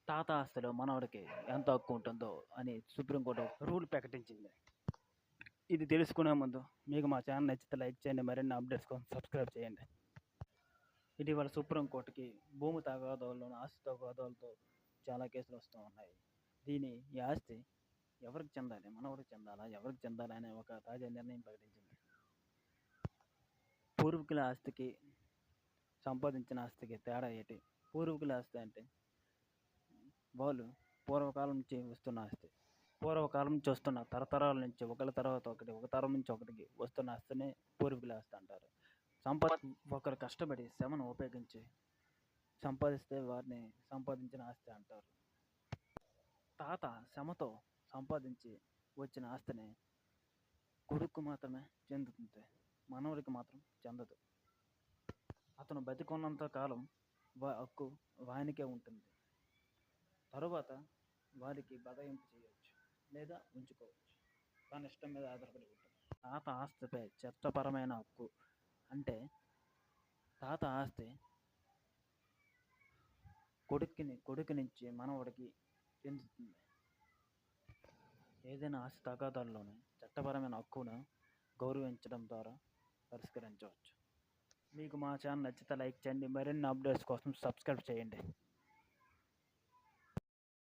తాత ఆస్తిలో మనవడికి ఎంత హక్కు ఉంటుందో అని సుప్రీంకోర్టు రూల్ ప్రకటించింది. ఇది తెలుసుకునే ముందు మీకు మా ఛానల్ నచ్చితే లైక్ చేయండి, మరిన్ని అప్డేట్స్ కోసం సబ్స్క్రైబ్ చేయండి. ఇటీవల సుప్రీంకోర్టుకి భూమి తగాదాల్లోనూ ఆస్తి తగాదాలతో చాలా కేసులు వస్తూ ఉన్నాయి. ఈ ఆస్తి ఎవరికి చెందాలి, మనవడికి చెందాలా, ఎవరికి చెందాలి అనే ఒక తాజా నిర్ణయం ప్రకటించింది. పూర్వీకుల ఆస్తికి సంపాదించిన ఆస్తికి తేడా ఏంటి? పూర్వీకుల ఆస్తి అంటే వాళ్ళు పూర్వకాలం నుంచి వస్తున్న ఆస్తి, పూర్వకాలం నుంచి వస్తున్న తరతరాల నుంచి ఒకరి తర్వాత ఒకటి, ఒక తరం నుంచి ఒకటికి వస్తున్న ఆస్తిని పూర్వీకుల ఆస్తి అంటారు. ఒకరు కష్టపడి శ్రమను ఉపయోగించి సంపాదిస్తే వారిని సంపాదించిన ఆస్తి అంటారు. తాత శ్రమతో సంపాదించి వచ్చిన ఆస్తిని కొడుకు మాత్రమే చెందుతుంది, మనవడికి మాత్రం చెందదు. అతను బతికున్నంత కాలం హక్కు వానికే ఉంటుంది. తరువాత వారికి బదయింపు చేయవచ్చు లేదా ఉంచుకోవచ్చు, తన ఇష్టం మీద ఆధారపడి ఉంటుంది. తాత ఆస్తిపై చట్టపరమైన హక్కు అంటే తాత ఆస్తి కొడుకు నుంచి మనవడికి చెందుతుంది. ఏదైనా ఆస్తి తగాదాల్లోనే చట్టపరమైన హక్కును గౌరవించడం ద్వారా పరిష్కరించవచ్చు. మీకు మా ఛానల్ నచ్చితే లైక్ చేయండి, మరిన్ని అప్డేట్స్ కోసం సబ్స్క్రైబ్ చేయండి.